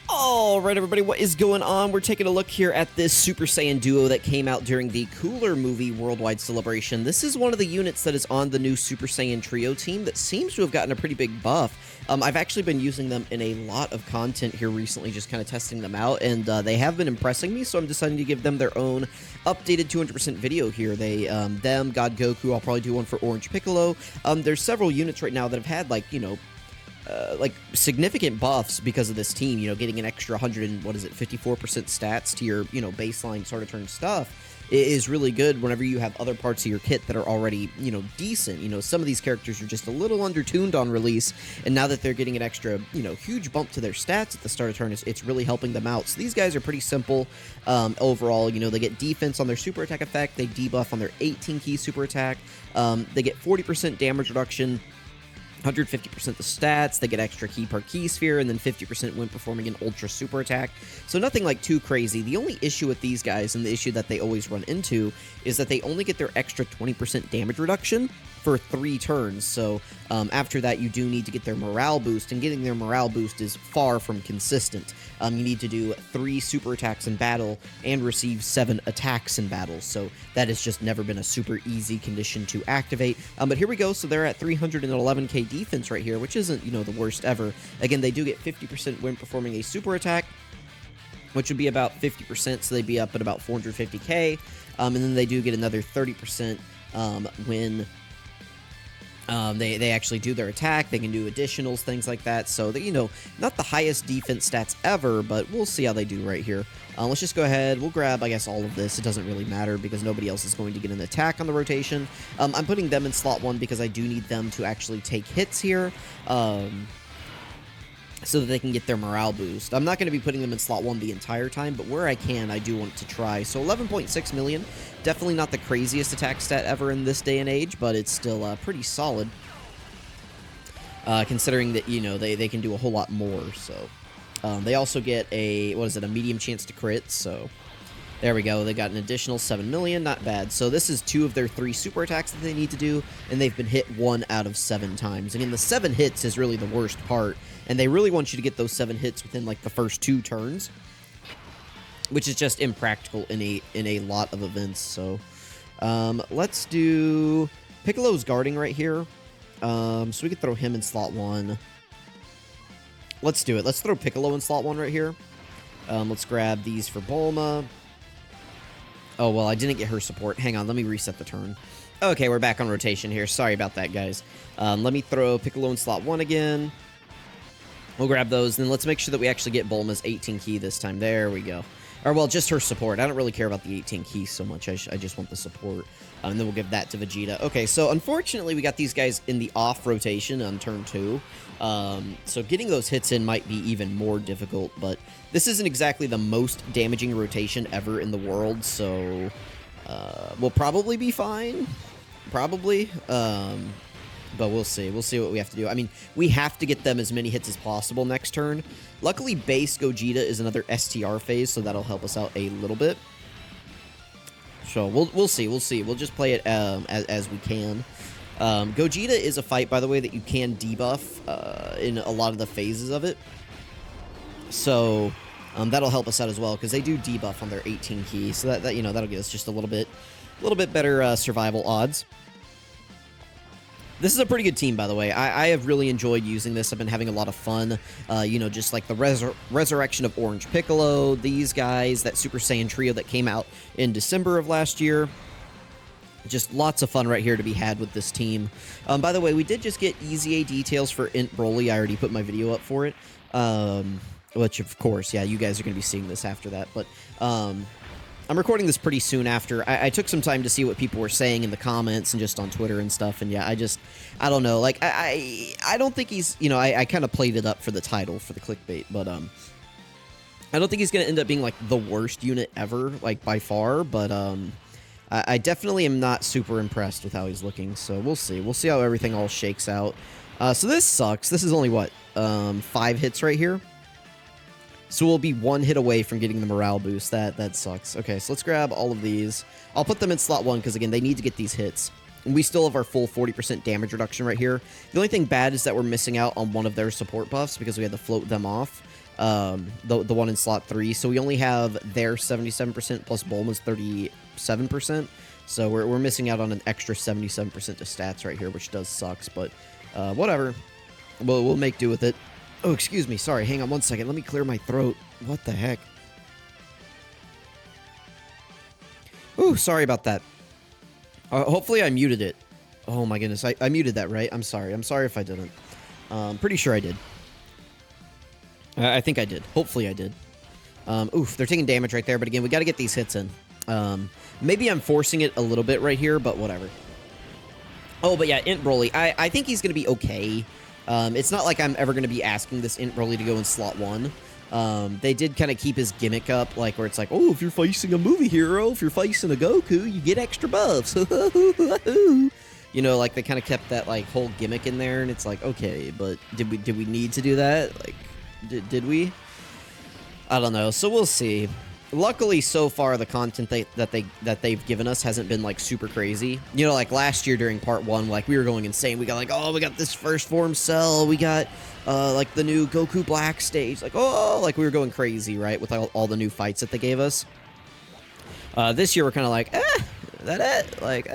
Alright everybody, what is going on? We're taking a look here at this Super Saiyan duo that came out during the Cooler Movie Worldwide Celebration. This is one of the units that is on the new Super Saiyan Trio team that seems to have gotten a pretty big buff. I've actually been using them in a lot of content here recently, just kind of testing them out, and they have been impressing me, so I'm deciding to give them their own updated 200% video here. Them, God Goku, I'll probably do one for Orange Piccolo. There's several units right now that have had, like significant buffs because of this team, getting an extra 100 and, 54% stats to your, baseline sort of turn stuff is really good whenever you have other parts of your kit that are already, decent. Some of these characters are just a little undertuned on release, and now that they're getting an extra, huge bump to their stats at the start of turn, it's really helping them out. So these guys are pretty simple overall. They get defense on their super attack effect, they debuff on their 18 key super attack, they get 40% damage reduction, 150% the stats, they get extra key per key sphere, and then 50% when performing an ultra super attack. So nothing like too crazy. The only issue with these guys, and the issue that they always run into, is that they only get their extra 20% damage reduction for 3 turns. So after that, you do need to get their morale boost, and getting their morale boost is far from consistent. You need to do 3 super attacks in battle and receive 7 attacks in battle. So that has just never been a super easy condition to activate. But here we go. So they're at 311k defense right here, which isn't, the worst ever. Again, they do get 50% when performing a super attack, which would be about 50%, so they'd be up at about 450k. And then they do get another 30% when they actually do their attack. They can do additionals, things like that. So, not the highest defense stats ever, but we'll see how they do right here. Let's just go ahead. We'll grab, I guess, all of this. It doesn't really matter because nobody else is going to get an attack on the rotation. I'm putting them in slot 1 because I do need them to actually take hits here. So that they can get their morale boost. I'm not going to be putting them in slot 1 the entire time, but where I can, I do want to try. So 11.6 million, definitely not the craziest attack stat ever in this day and age, but it's still pretty solid. Considering that, they can do a whole lot more, so. They also get a medium chance to crit, so. There we go, they got an additional 7 million, not bad. So this is 2 of their 3 super attacks that they need to do, and they've been hit 1 out of 7 times. Again, the 7 hits is really the worst part, and they really want you to get those 7 hits within, like, the first 2 turns, which is just impractical in a lot of events. So, let's do Piccolo's guarding right here, so we could throw him in slot 1. Let's do it. Let's throw Piccolo in slot 1 right here. Let's grab these for Bulma. Oh, well, I didn't get her support. Hang on, let me reset the turn. Okay, we're back on rotation here. Sorry about that, guys. Let me throw Piccolo in slot 1 again. We'll grab those, and then let's make sure that we actually get Bulma's 18 key this time. There we go. Or, well, just her support. I don't really care about the 18 keys so much. I just want the support. And then we'll give that to Vegeta. Okay, so unfortunately, we got these guys in the off rotation on turn 2. So getting those hits in might be even more difficult, but this isn't exactly the most damaging rotation ever in the world, so we'll probably be fine. Probably. But we'll see. We'll see what we have to do. I mean, we have to get them as many hits as possible next turn. Luckily, base Gogeta is another STR phase, so that'll help us out a little bit. So we'll see. We'll see. We'll just play it as we can. Gogeta is a fight, by the way, that you can debuff in a lot of the phases of it. So that'll help us out as well, because they do debuff on their 18 key. So that that'll get us just a little bit better survival odds. This is a pretty good team, by the way. I have really enjoyed using this. I've been having a lot of fun. Just like the resurrection of Orange Piccolo, these guys, that Super Saiyan trio that came out in December of last year. Just lots of fun right here to be had with this team. By the way, we did just get EZA details for Int Broly. I already put my video up for it. Which, of course, yeah, you guys are going to be seeing this after that. But I'm recording this pretty soon after. I took some time to see what people were saying in the comments and just on Twitter and stuff. And yeah, I don't know. Like, I don't think he's, I kind of played it up for the title, for the clickbait. But I don't think he's going to end up being, like, the worst unit ever, like, by far. But I definitely am not super impressed with how he's looking. So we'll see. We'll see how everything all shakes out. So this sucks. This is only, what, 5 hits right here? So we'll be 1 hit away from getting the morale boost. That sucks. Okay, so let's grab all of these. I'll put them in slot 1 because, again, they need to get these hits. And we still have our full 40% damage reduction right here. The only thing bad is that we're missing out on one of their support buffs because we had to float them off. The one in slot 3. So we only have their 77% plus Bulma's 37%. So we're missing out on an extra 77% to stats right here, which does sucks, but whatever. We'll make do with it. Oh, excuse me. Sorry. Hang on one second. Let me clear my throat. What the heck? Ooh, sorry about that. Hopefully I muted it. Oh my goodness. I muted that, right? I'm sorry. I'm sorry if I didn't. Pretty sure I did. I think I did. Hopefully I did. Oof, they're taking damage right there, but again, we got to get these hits in. Maybe I'm forcing it a little bit right here, but whatever. Oh, but yeah, Int Broly. I think he's going to be okay. It's not like I'm ever going to be asking this Int Broly to go in slot 1. They did kind of keep his gimmick up, like, where it's like, oh, if you're facing a movie hero, if you're facing a Goku, you get extra buffs. You know, like, they kind of kept that, like, whole gimmick in there, and it's like, okay, but did we need to do that? Like, did we? I don't know, so we'll see. Luckily, so far, the content that they've given us hasn't been, like, super crazy. You know, like, last year during Part 1, like, we were going insane. We got, like, oh, we got this first form Cell. We got, like, the new Goku Black stage. Like, oh, like, we were going crazy, right, with all the new fights that they gave us. This year, we're kind of like, that it? Like,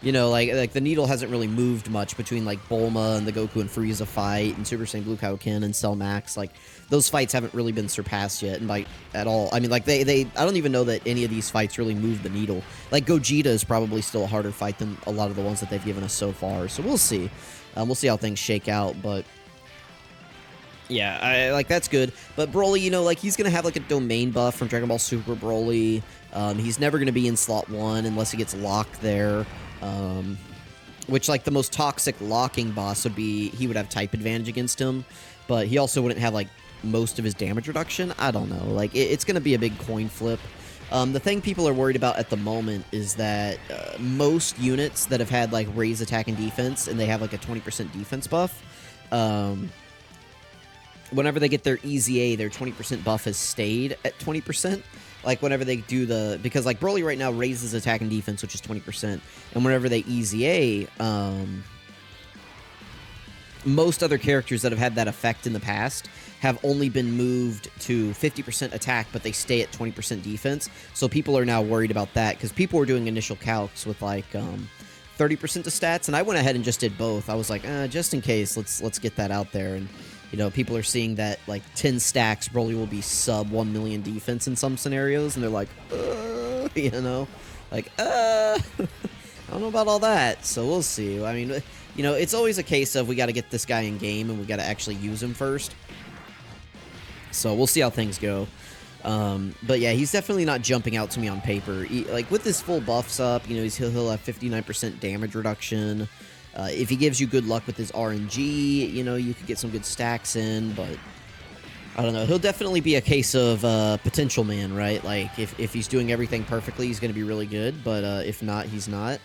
You know, like the needle hasn't really moved much between, like, Bulma and the Goku and Frieza fight and Super Saiyan Blue Kaioken and Cell Max. Like, those fights haven't really been surpassed yet, and, like, at all. I mean, like, I don't even know that any of these fights really move the needle. Like, Gogeta is probably still a harder fight than a lot of the ones that they've given us so far. So we'll see. We'll see how things shake out, but yeah, like, that's good. But Broly, you know, like, he's going to have, like, a domain buff from Dragon Ball Super Broly. He's never going to be in slot 1 unless he gets locked there. Which, like, the most toxic locking boss would be, he would have type advantage against him, but he also wouldn't have, like, most of his damage reduction. I don't know. Like, it's going to be a big coin flip. The thing people are worried about at the moment is that most units that have had, like, raise attack and defense, and they have, like, a 20% defense buff, whenever they get their EZA, their 20% buff has stayed at 20%. Like, whenever they do because, like, Broly right now raises attack and defense, which is 20%. And whenever they EZA, most other characters that have had that effect in the past have only been moved to 50% attack, but they stay at 20% defense. So people are now worried about that, because people were doing initial calcs with, like, 30% to stats, and I went ahead and just did both. I was like, just in case, let's get that out there. And you know, people are seeing that, like, 10 stacks, Broly will be sub 1 million defense in some scenarios, and they're like, you know, like, I don't know about all that, so we'll see. I mean, you know, it's always a case of we got to get this guy in game, and we got to actually use him first. So we'll see how things go. But yeah, he's definitely not jumping out to me on paper. Like, with his full buffs up, you know, he'll have 59% damage reduction. If he gives you good luck with his RNG, you know, you could get some good stacks in, but I don't know. He'll definitely be a case of potential man, right? Like, if he's doing everything perfectly, he's going to be really good, but if not, he's not.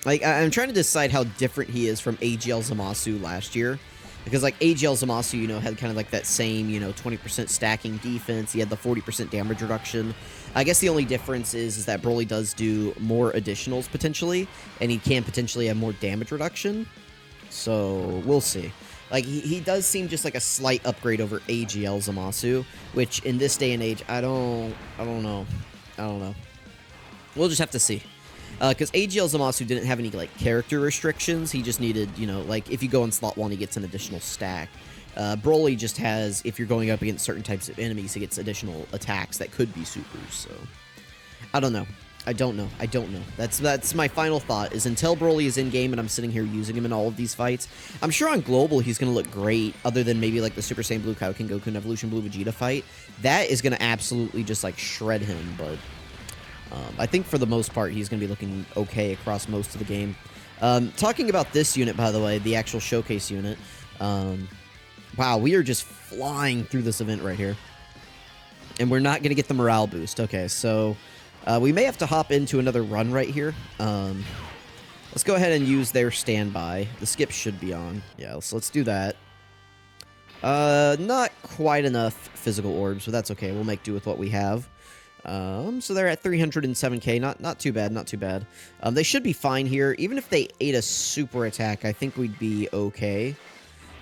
Like, I'm trying to decide how different he is from AGL Zamasu last year, because, like, AGL Zamasu, you know, had kind of, like, that same, you know, 20% stacking defense. He had the 40% damage reduction. I guess the only difference is that Broly does do more additionals, potentially, and he can potentially have more damage reduction. So, we'll see. Like, he does seem just like a slight upgrade over AGL Zamasu, which, in this day and age, I don't know. We'll just have to see. Because AGL Zamasu didn't have any, like, character restrictions. He just needed, you know, like, if you go in slot 1, he gets an additional stack. Broly just has, if you're going up against certain types of enemies, he gets additional attacks that could be supers, so I don't know. I don't know. That's my final thought, is until Broly is in-game and I'm sitting here using him in all of these fights, I'm sure on Global he's going to look great, other than maybe, like, the Super Saiyan Blue Kaioken Goku and Evolution Blue Vegeta fight. That is going to absolutely just, like, shred him, but I think for the most part he's going to be looking okay across most of the game. Talking about this unit, by the way, the actual showcase unit, wow, we are just flying through this event right here. And we're not going to get the morale boost. Okay, so we may have to hop into another run right here. Let's go ahead and use their standby. The skip should be on. Yeah, so let's do that. Not quite enough physical orbs, but that's okay. We'll make do with what we have. So they're at 307k. Not too bad, not too bad. They should be fine here. Even if they ate a super attack, I think we'd be okay.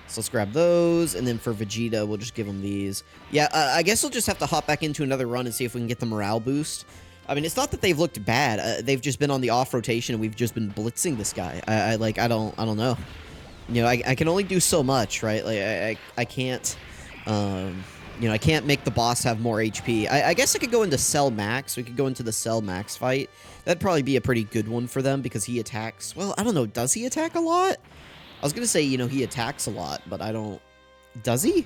So let's grab those, and then for Vegeta, we'll just give him these. Yeah, I guess we'll just have to hop back into another run and see if we can get the morale boost. I mean, it's not that they've looked bad. They've just been on the off rotation, and we've just been blitzing this guy. I don't know. You know, I can only do so much, right? Like, I can't, you know, I can't make the boss have more HP. I guess I could go into Cell Max. We could go into the Cell Max fight. That'd probably be a pretty good one for them because he attacks. Well, I don't know. Does he attack a lot? I was going to say, you know, he attacks a lot, but I don't... Does he?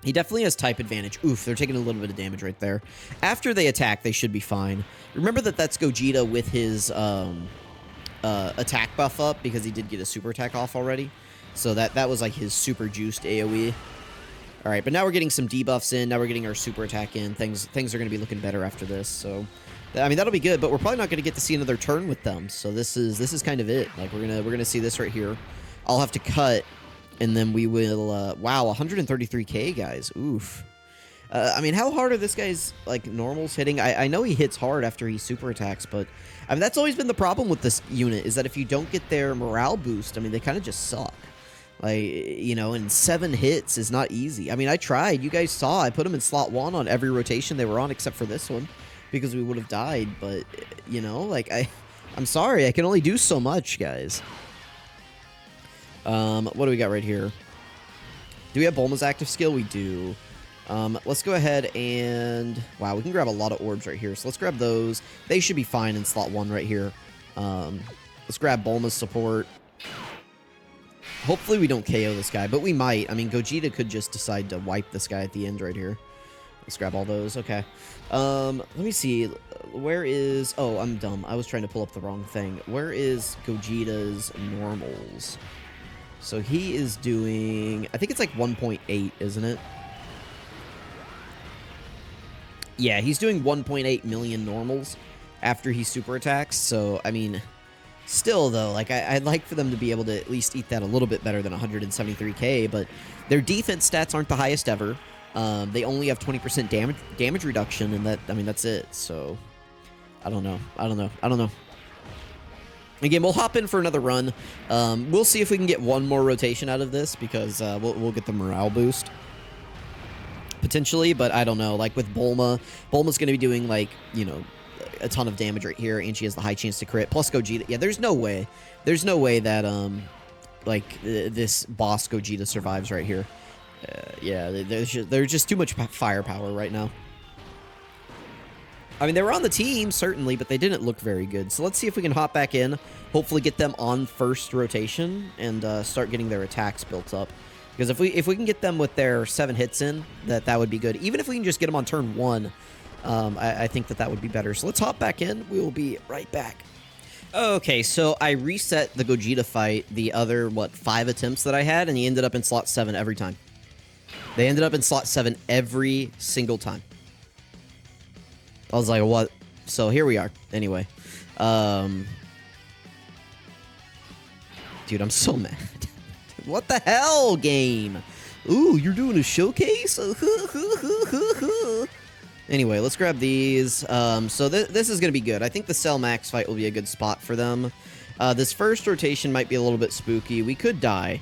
He definitely has type advantage. Oof, they're taking a little bit of damage right there. After they attack, they should be fine. Remember that that's Gogeta with his attack buff up because he did get a super attack off already. So that was like his super juiced AoE. All right, but now we're getting some debuffs in. Now we're getting our super attack in. Things are going to be looking better after this. So, I mean, that'll be good. But we're probably not going to get to see another turn with them. So this is kind of it. Like we're gonna see this right here. I'll have to cut, and then we will. Wow, 133k guys. Oof. I mean, how hard are this guy's like normals hitting? I know he hits hard after he super attacks, but I mean that's always been the problem with this unit is that if you don't get their morale boost, I mean they kind of just suck. Like, you know, and 7 hits is not easy. I mean, I tried. You guys saw. I put them in slot 1 on every rotation they were on except for this one because we would have died. But, you know, like, I'm sorry. I can only do so much, guys. What do we got right here? Do we have Bulma's active skill? We do. Let's go ahead and... Wow, we can grab a lot of orbs right here. So let's grab those. They should be fine in slot 1 right here. Let's grab Bulma's support. Hopefully we don't KO this guy, but we might. I mean, Gogeta could just decide to wipe this guy at the end right here. Let's grab all those. Okay. Let me see. Where is... Oh, I'm dumb. I was trying to pull up the wrong thing. Where is Gogeta's normals? So he is doing... I think it's like 1.8, isn't it? Yeah, he's doing 1.8 million normals after he super attacks. So, I mean... Still, though, like, I'd like for them to be able to at least eat that a little bit better than 173k, but their defense stats aren't the highest ever. They only have 20% damage reduction, and I mean, that's it, so... I don't know. Again, we'll hop in for another run. We'll see if we can get one more rotation out of this, because we'll get the morale boost. Potentially, but I don't know. Like, with Bulma's going to be doing, like, you know... a ton of damage right here, and she has the high chance to crit, plus Gogeta. Yeah, there's no way that, like, this boss Gogeta survives right here. Yeah, there's just too much firepower right now. I mean, they were on the team, certainly, but they didn't look very good. So let's see if we can hop back in, hopefully get them on first rotation, and start getting their attacks built up. Because if we can get them with their 7 hits in, that would be good. Even if we can just get them on turn 1, I think that would be better. So let's hop back in. We will be right back. Okay, so I reset the Gogeta fight the other, 5 attempts that I had, and he ended up in slot 7 every time. They ended up in slot 7 every single time. I was like, what? So here we are. Anyway. Dude, I'm so mad. What the hell, game? Ooh, you're doing a showcase? Anyway, let's grab these. So this is going to be good. I think the Cell Max fight will be a good spot for them. This first rotation might be a little bit spooky. We could die.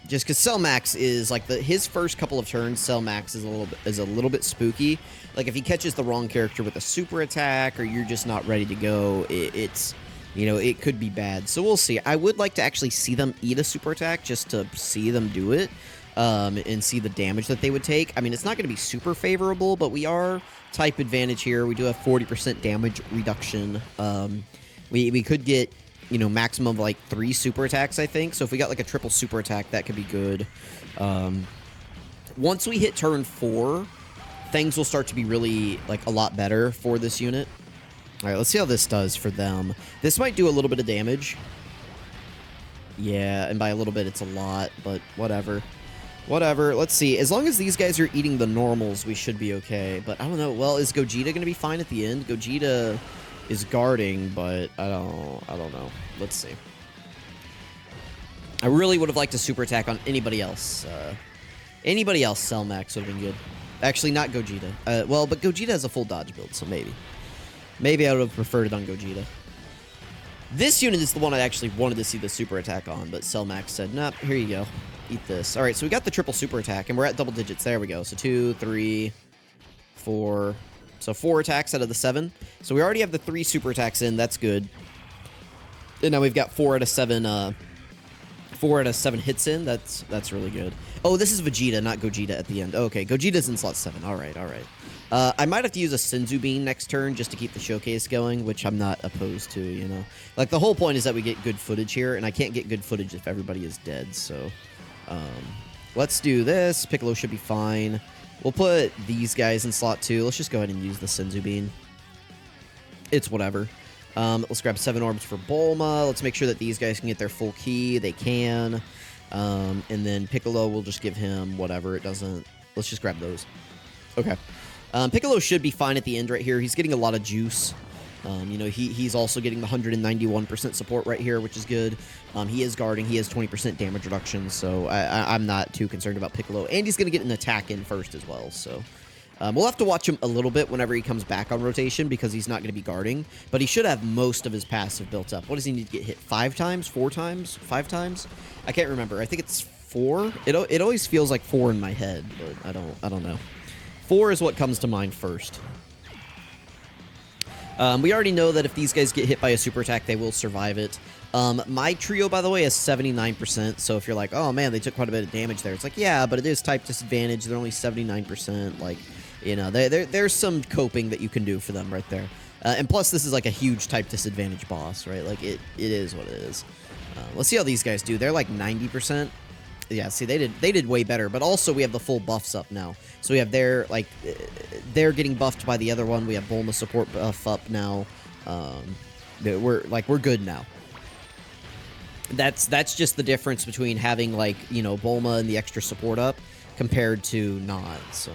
Just because Cell Max is, like, his first couple of turns, Cell Max is a little bit spooky. Like, if he catches the wrong character with a super attack, or you're just not ready to go, it's... You know, it could be bad. So we'll see. I would like to actually see them eat a super attack just to see them do it. And see the damage that they would take. I mean, it's not going to be super favorable, but we are type advantage here. We do have 40% damage reduction. We could get, you know, maximum of like 3 super attacks, I think. So if we got like a triple super attack, that could be good. Once we hit turn 4, things will start to be really, like, a lot better for this unit. All right, let's see how this does for them. This might do a little bit of damage. Yeah, and by a little bit, it's a lot, but whatever. Whatever, let's see. As long as these guys are eating the normals, we should be okay. But I don't know. Well, is Gogeta going to be fine at the end? Gogeta is guarding, but I don't know. Let's see. I really would have liked a super attack on anybody else. Anybody else, Cell Max would have been good. Actually, not Gogeta. Well, but Gogeta has a full dodge build, so maybe. Maybe I would have preferred it on Gogeta. This unit is the one I actually wanted to see the super attack on, but Cellmax said, nope, here you go. Eat this. All right, so we got the triple super attack, and we're at double digits. There we go. So 2, 3, 4. So 4 attacks out of the 7. So we already have the 3 super attacks in. That's good. And now we've got 4 out of 7. 4 out of 7 hits in. That's really good. Oh, this is Vegeta, not Gogeta at the end. Okay, Gogeta's in slot 7. All right, all right. I might have to use a Senzu Bean next turn just to keep the showcase going, which I'm not opposed to, you know. Like, the whole point is that we get good footage here, and I can't get good footage if everybody is dead, so... let's do this. Piccolo should be fine. We'll put these guys in slot 2. Let's just go ahead and use the Senzu Bean. It's whatever. Let's grab 7 orbs for Bulma. Let's make sure that these guys can get their full key. They can. And then Piccolo, we'll just give him whatever. It doesn't... Let's just grab those. Okay. Piccolo should be fine at the end right here. He's getting a lot of juice. You know, he's also getting the 191% support right here, which is good. He is guarding. He has 20% damage reduction, so I'm not too concerned about Piccolo. And he's going to get an attack in first as well, so... we'll have to watch him a little bit whenever he comes back on rotation because he's not going to be guarding. But he should have most of his passive built up. What does he need to get hit? 5 times? 4 times? 5 times? I can't remember. I think it's 4. It always feels like 4 in my head, but I don't know. 4 is what comes to mind first. We already know that if these guys get hit by a super attack, they will survive it. My trio, by the way, is 79%, so if you're like, oh man, they took quite a bit of damage there, it's like, yeah, but it is type disadvantage, they're only 79%, like, you know, there's some coping that you can do for them right there. And plus, this is like a huge type disadvantage boss, right? Like, it is what it is. Let's see how these guys do. They're like 90%. Yeah, see, they did way better, but also we have the full buffs up now. So we have their, like, they're getting buffed by the other one. We have Bulma support buff up now. We're good now. That's just the difference between having, like, you know, Bulma and the extra support up compared to not, so.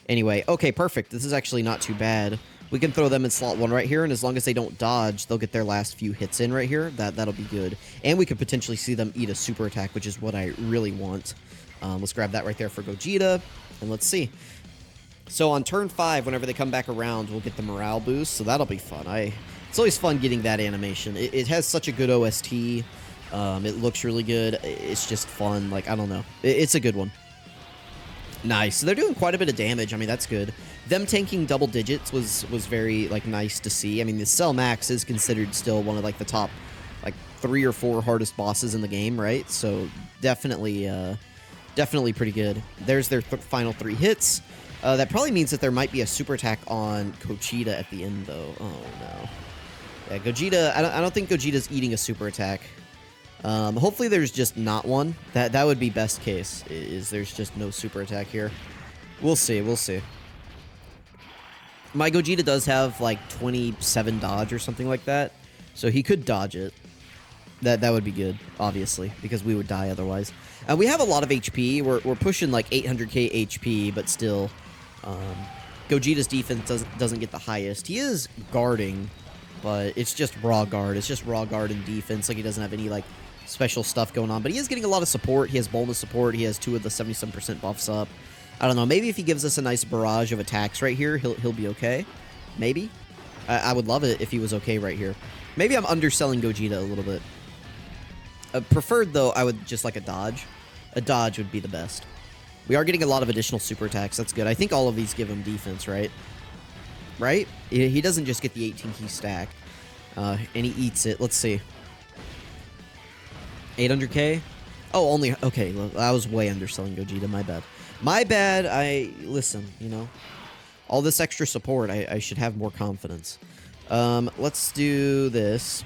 Anyway, okay, perfect. This is actually not too bad. We can throw them in slot 1 right here, and as long as they don't dodge, they'll get their last few hits in right here. That'll be good. And we could potentially see them eat a super attack, which is what I really want. Let's grab that right there for Gogeta, and let's see. So on turn 5, whenever they come back around, we'll get the morale boost, so that'll be fun. It's always fun getting that animation. It has such a good OST. It looks really good. It's just fun. Like, I don't know. It's a good one. Nice. So they're doing quite a bit of damage. I mean, that's good. Them tanking double digits was very, like, nice to see. I mean, the Cell Max is considered still one of, like, the top, like, 3 or 4 hardest bosses in the game, right? So definitely pretty good. There's their final 3 hits. That probably means that there might be a super attack on Gogeta at the end, though. Oh, no. Yeah, Gogeta, I don't think Gogeta's eating a super attack. Hopefully there's just not one. That would be best case, is there's just no super attack here. We'll see, we'll see. My Gogeta does have, like, 27 dodge or something like that, so he could dodge it. That would be good, obviously, because we would die otherwise. We have a lot of HP. We're pushing, like, 800k HP, but still, Gogeta's defense doesn't get the highest. He is guarding, but it's just raw guard. It's just raw guard and defense. Like, he doesn't have any, like, special stuff going on, but he is getting a lot of support. He has Bulma support. He has 2 of the 77% buffs up. I don't know. Maybe if he gives us a nice barrage of attacks right here, he'll be okay. Maybe. I would love it if he was okay right here. Maybe I'm underselling Gogeta a little bit. Preferred, though, I would just like a dodge. A dodge would be the best. We are getting a lot of additional super attacks. That's good. I think all of these give him defense, right? Right? He doesn't just get the 18 key stack. And he eats it. Let's see. 800k? Oh, only... Okay, I was way underselling Gogeta. My bad. My bad. Listen, you know. All this extra support, I should have more confidence. Let's do this.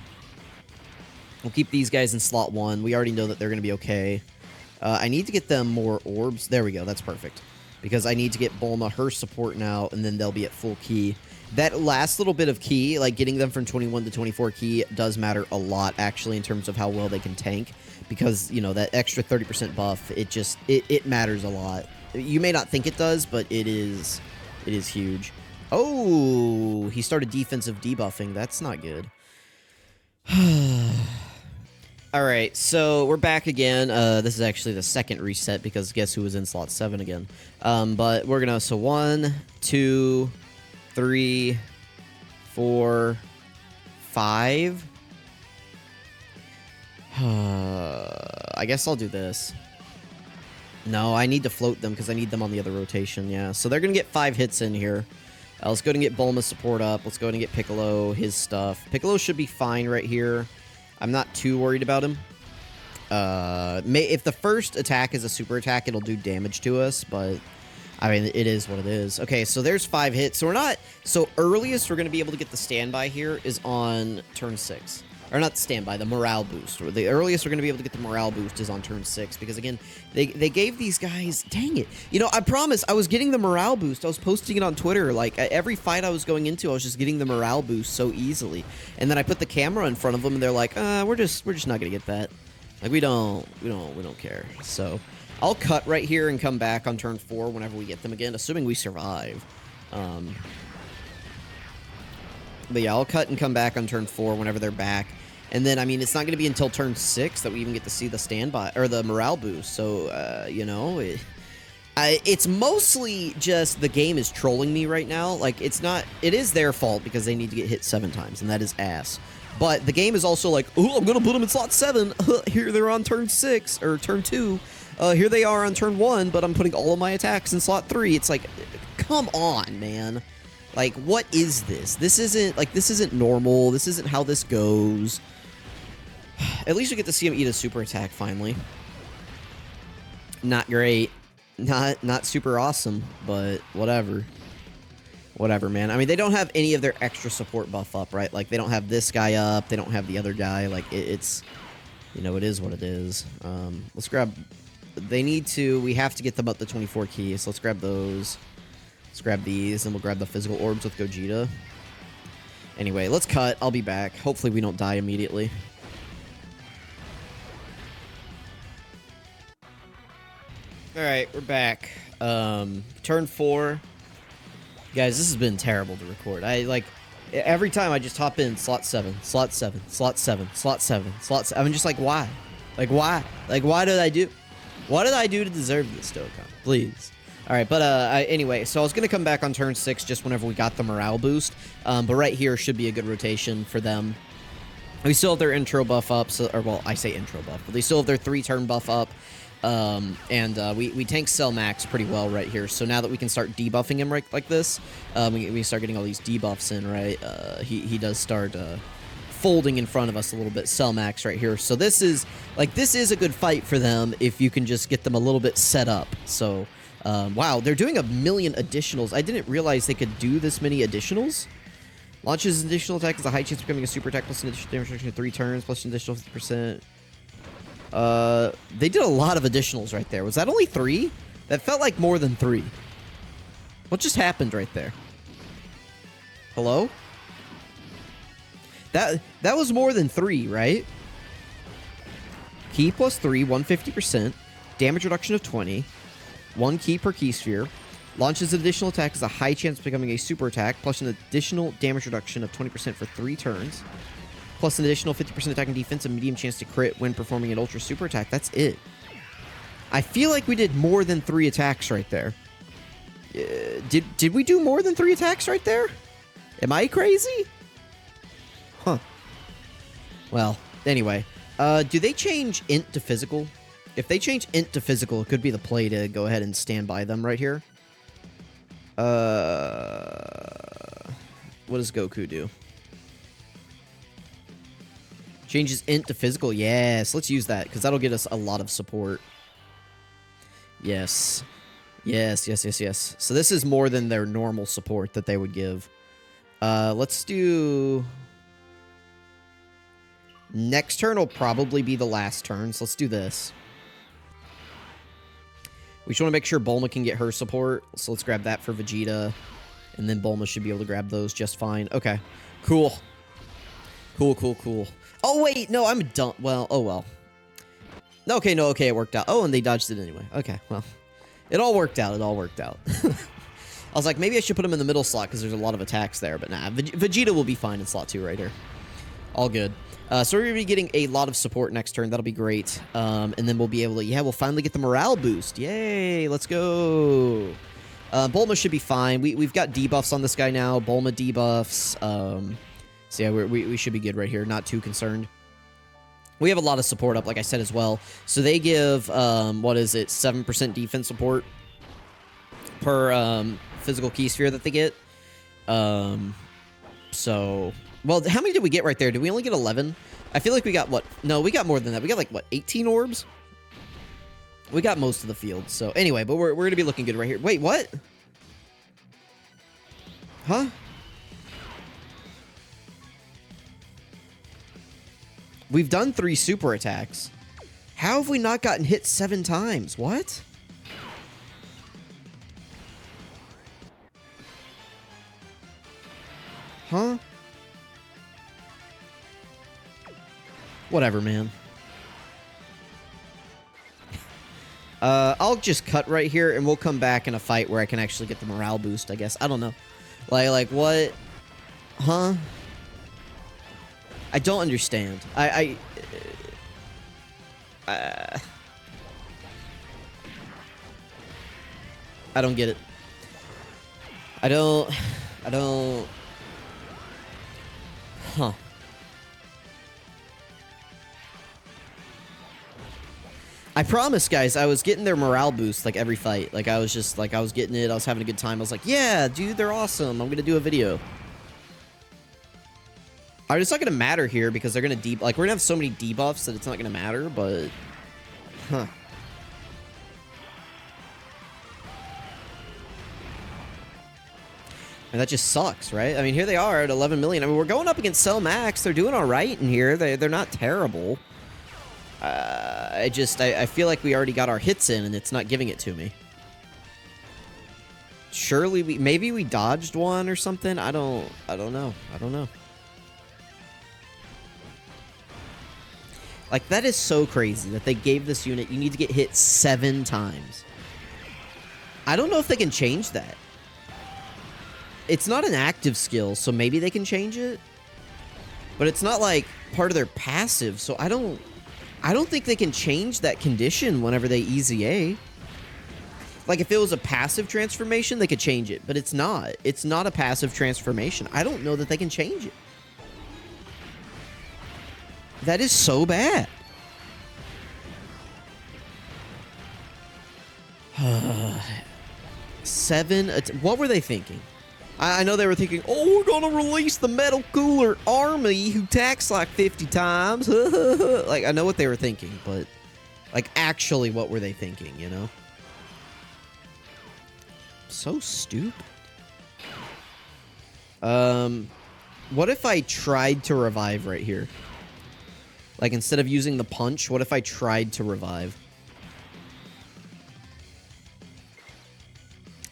We'll keep these guys in slot 1. We already know that they're going to be okay. I need to get them more orbs. There we go. That's perfect. Because I need to get Bulma her support now, and then they'll be at full key. That last little bit of key, like getting them from 21 to 24 key, does matter a lot, actually, in terms of how well they can tank. Because, you know, that extra 30% buff, it matters a lot. You may not think it does, but it is huge. Oh, he started defensive debuffing. That's not good. Alright, so we're back again. This is actually the second reset because guess who was in slot 7 again? But we're gonna, so 1, 2, 3, 4, 5. I guess I'll do this. No, I need to float them because I need them on the other rotation, yeah. So they're going to get 5 hits in here. Let's go ahead and get Bulma's support up. Let's go ahead and get Piccolo, his stuff. Piccolo should be fine right here. I'm not too worried about him. If the first attack is a super attack, it'll do damage to us, but I mean, it is what it is. Okay, so there's 5 hits. So we're not... So earliest we're going to be able to get the standby here is on turn 6. Or not standby, the morale boost. The earliest we're going to be able to get the morale boost is on turn 6. Because, again, they gave these guys... Dang it. You know, I promise, I was getting the morale boost. I was posting it on Twitter. Like, every fight I was going into, I was just getting the morale boost so easily. And then I put the camera in front of them, and they're like, we're just not going to get that. Like, we don't care. So... I'll cut right here and come back on turn 4 whenever we get them again, assuming we survive. But yeah, I'll cut and come back on turn 4 whenever they're back. And then, I mean, it's not going to be until turn 6 that we even get to see the standby, or the morale boost. So, you know, it's mostly just the game is trolling me right now. Like, it is their fault because they need to get hit 7 times, and that is ass. But the game is also like, oh, I'm going to put them in slot 7. Here they're on turn 6, or turn 2. Here they are on turn 1, but I'm putting all of my attacks in slot 3. It's like, come on, man. Like, what is this? This isn't normal. This isn't how this goes. At least we get to see him eat a super attack, finally. Not great. Not super awesome, but whatever. Whatever, man. I mean, they don't have any of their extra support buff up, right? Like, they don't have this guy up. They don't have the other guy. Like, it's... You know, it is what it is. Let's grab... We have to get them up to 24 keys, so let's grab those. Let's grab these, and we'll grab the physical orbs with Gogeta. Anyway, let's cut. I'll be back. Hopefully we don't die immediately. Alright, we're back. Turn 4. Guys, this has been terrible to record. Every time I just hop in, slot 7, slot 7, slot 7, slot 7, slot 7. I'm just like, why? Like, why? Like, what did I do to deserve this, Dokkan? Please. Alright, but anyway, so I was going to come back on turn 6 just whenever we got the morale boost. But right here should be a good rotation for them. We still have their intro buff up, well, I say intro buff, but they still have their 3-turn buff up. We tank Cell Max pretty well right here. So now that we can start debuffing him right like this, we start getting all these debuffs in, right? He does start folding in front of us a little bit. Cell Max right here. So this is a good fight for them if you can just get them a little bit set up. So, wow, they're doing 1 million additionals. I didn't realize they could do this many additionals. Launches an additional attack has a high chance of becoming a super attack plus an additional damage reduction of 3 turns plus an additional 50%. They did a lot of additionals right there. Was that only 3? That felt like more than 3. What just happened right there? Hello? That was more than 3, right? Key plus 3, 150%. Damage reduction of 20. 1 key per key sphere. Launches an additional attack as a high chance of becoming a super attack, plus an additional damage reduction of 20% for 3 turns. Plus an additional 50% attack and defense, and medium chance to crit when performing an ultra super attack. That's it. I feel like we did more than 3 attacks right there. Did we do more than 3 attacks right there? Am I crazy? Huh. Well, anyway. Do they change int to physical? If they change int to physical, it could be the play to go ahead and stand by them right here. What does Goku do? Changes int to physical. Yes, let's use that, because that'll get us a lot of support. Yes. Yes. So this is more than their normal support that they would give. Let's do... Next turn will probably be the last turn, so let's do this. We just want to make sure Bulma can get her support, so let's grab that for Vegeta. And then Bulma should be able to grab those just fine. Okay, cool. Cool. Oh, wait, no, I'm done. Well, oh, well. Okay, no, okay, it worked out. Oh, and they dodged it anyway. Okay, well, it all worked out. I was like, maybe I should put him in the middle slot because there's a lot of attacks there, but nah, Vegeta will be fine in slot 2 right here. All good. So we're going to be getting a lot of support next turn. That'll be great. And then we'll be able to, we'll finally get the morale boost. Yay, let's go. Bulma should be fine. We've got debuffs on this guy now. Bulma debuffs. So yeah, we should be good right here. Not too concerned. We have a lot of support up, like I said, as well. So they give, what is it, 7% defense support per physical key sphere that they get. So, well, how many did we get right there? Did we only get 11? I feel like we got, what? No, we got more than that. We got, like, what, 18 orbs? We got most of the field. So, anyway, but we're going to be looking good right here. Wait, what? Huh? We've done 3 super attacks. How have we not gotten hit 7 times? What? Huh? Whatever, man. I'll just cut right here, and we'll come back in a fight where I can actually get the morale boost, I guess. I don't know. Like what? Huh? I don't understand. I don't get it. I don't... Huh. I promise, guys, I was getting their morale boost, like, every fight. Like, I was just, like, I was getting it. I was having a good time. I was like, yeah, dude, they're awesome. I'm gonna do a video. Alright, it's not gonna matter here because they're gonna like, we're gonna have so many debuffs that it's not gonna matter, but... Huh. And that just sucks, right? I mean, here they are at 11 million. I mean, we're going up against Cell Max. They're doing all right in here. They're not terrible. I feel like we already got our hits in, and it's not giving it to me. Surely maybe we dodged one or something. I don't know. Like, that is so crazy that they gave this unit, you need to get hit 7 times. I don't know if they can change that. It's not an active skill, so maybe they can change it. But it's not, like, part of their passive, so I don't think they can change that condition whenever they EZA. Like, if it was a passive transformation, they could change it, but it's not. It's not a passive transformation. I don't know that they can change it. That is so bad. What were they thinking? I know they were thinking, oh, we're gonna release the Metal Cooler army who tax like 50 times. Like, I know what they were thinking, but, like, actually, what were they thinking, you know? So stupid. What if I tried to revive right here? Like, instead of using the punch, what if I tried to revive?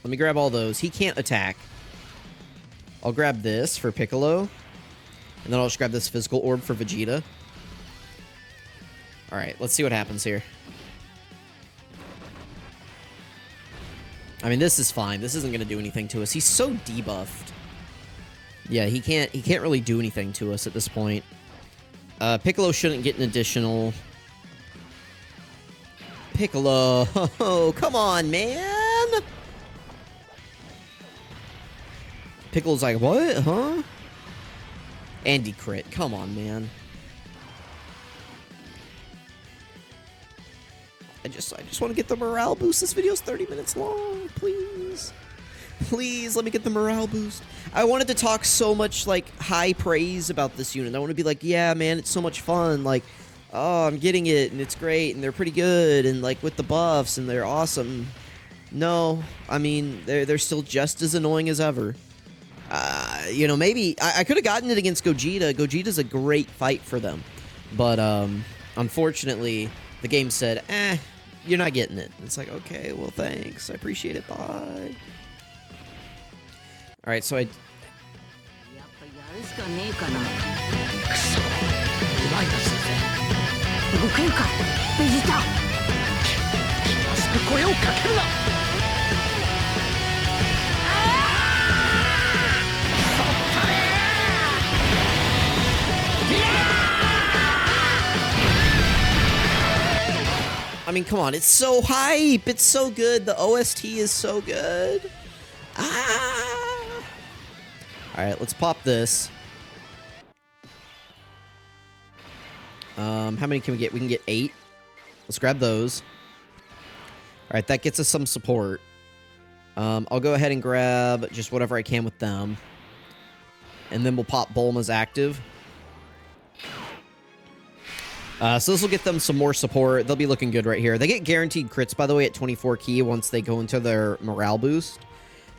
Let me grab all those. He can't attack. I'll grab this for Piccolo. And then I'll just grab this physical orb for Vegeta. Alright, let's see what happens here. I mean, this is fine. This isn't going to do anything to us. He's so debuffed. Yeah, he can't really do anything to us at this point. Piccolo shouldn't get an additional. Piccolo, oh, come on, man. Piccolo's like, what? Huh? Andy crit. Come on, man. I just want to get the morale boost. This video's 30 minutes long. Please. Please, let me get the morale boost. I wanted to talk so much, like, high praise about this unit. I want to be like, yeah, man, it's so much fun. Like, oh, I'm getting it, and it's great, and they're pretty good, and, like, with the buffs, and they're awesome. No, I mean, they're still just as annoying as ever. You know, maybe I could have gotten it against Gogeta. Gogeta's a great fight for them. But, unfortunately, the game said, you're not getting it. It's like, okay, well, thanks. I appreciate it. Bye. Alright, so I... I mean, come on, it's so hype. It's so good. The OST is so good. Alright, let's pop this. How many can we get? We can get 8. Let's grab those. All right, that gets us some support. I'll go ahead and grab just whatever I can with them. And then we'll pop Bulma's active. So this will get them some more support. They'll be looking good right here. They get guaranteed crits, by the way, at 24 key once they go into their morale boost.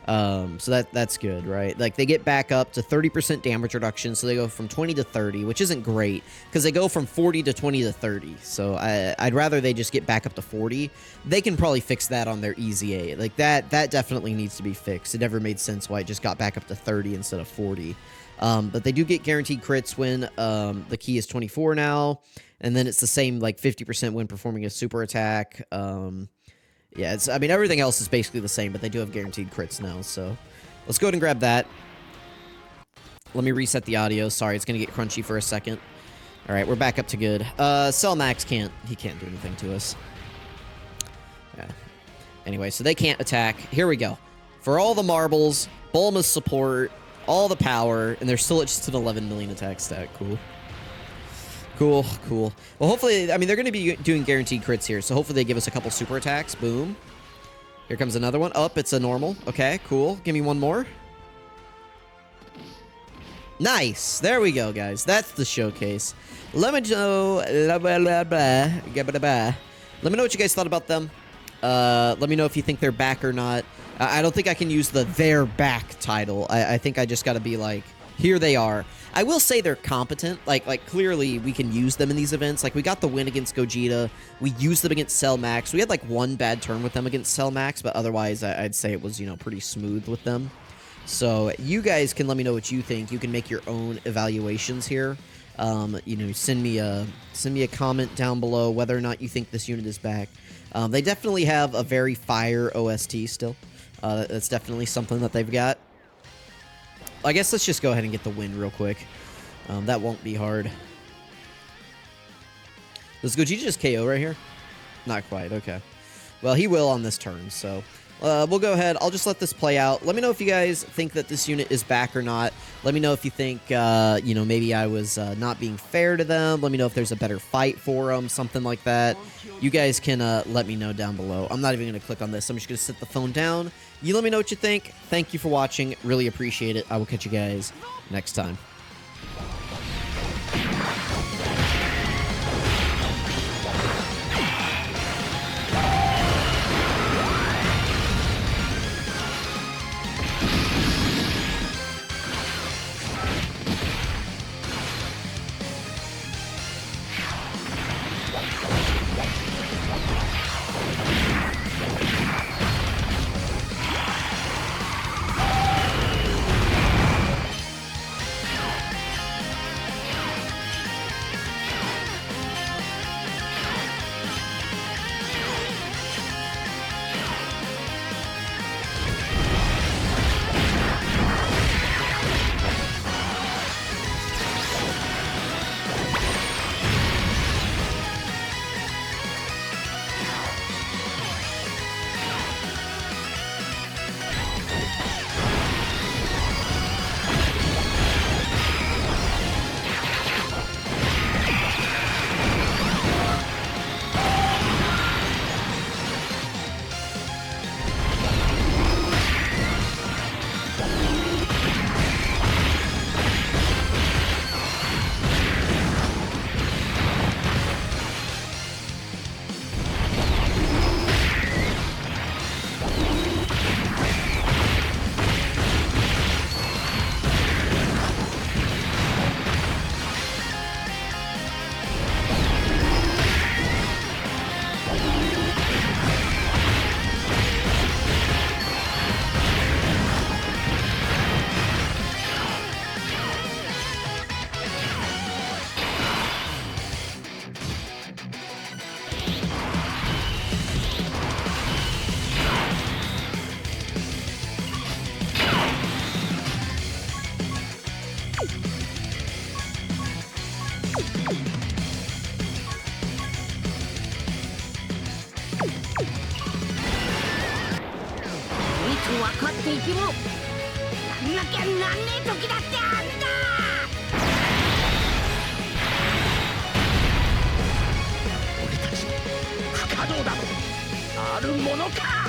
So that's good, right? Like, they get back up to 30% damage reduction, so they go from 20 to 30, which isn't great, because they go from 40 to 20 to 30. So I'd rather they just get back up to 40. They can probably fix that on their Easy 8. Like, that definitely needs to be fixed. It never made sense why it just got back up to 30 instead of 40. But they do get guaranteed crits when the key is 24 now, and then it's the same, like, 50% when performing a super attack. Yeah, I mean, everything else is basically the same, but they do have guaranteed crits now, so let's go ahead and grab that. Let me reset the audio. Sorry, it's going to get crunchy for a second. All right, we're back up to good. Cell Max can't do anything to us. Yeah. Anyway, so they can't attack. Here we go. For all the marbles, Bulma's support, all the power, and they're still at just an 11 million attack stat. Cool. Cool, cool. Well, hopefully, I mean, they're going to be doing guaranteed crits here, so hopefully they give us a couple super attacks. Boom. Here comes another one. Up, it's a normal. Okay, cool. Give me one more. Nice. There we go, guys. That's the showcase. Let me know... Let me know what you guys thought about them. Let me know if you think they're back or not. I don't think I can use the "they're back" title. I think I just got to be like, here they are. I will say they're competent. Like clearly we can use them in these events. Like, we got the win against Gogeta. We used them against Cell Max. We had like one bad turn with them against Cell Max, but otherwise I'd say it was, you know, pretty smooth with them. So you guys can let me know what you think. You can make your own evaluations here. You know, send me a comment down below whether or not you think this unit is back. They definitely have a very fire OST still. That's definitely something that they've got. I guess let's just go ahead and get the win real quick. That won't be hard. Does Gogeta just KO right here? Not quite, okay. Well, he will on this turn, so... we'll go ahead. I'll just let this play out. Let me know if you guys think that this unit is back or not. Let me know if you think, you know, maybe I was not being fair to them. Let me know if there's a better fight for them, something like that. You guys can let me know down below. I'm not even going to click on this. I'm just going to set the phone down. You let me know what you think. Thank you for watching. Really appreciate it. I will catch you guys next time. るものか。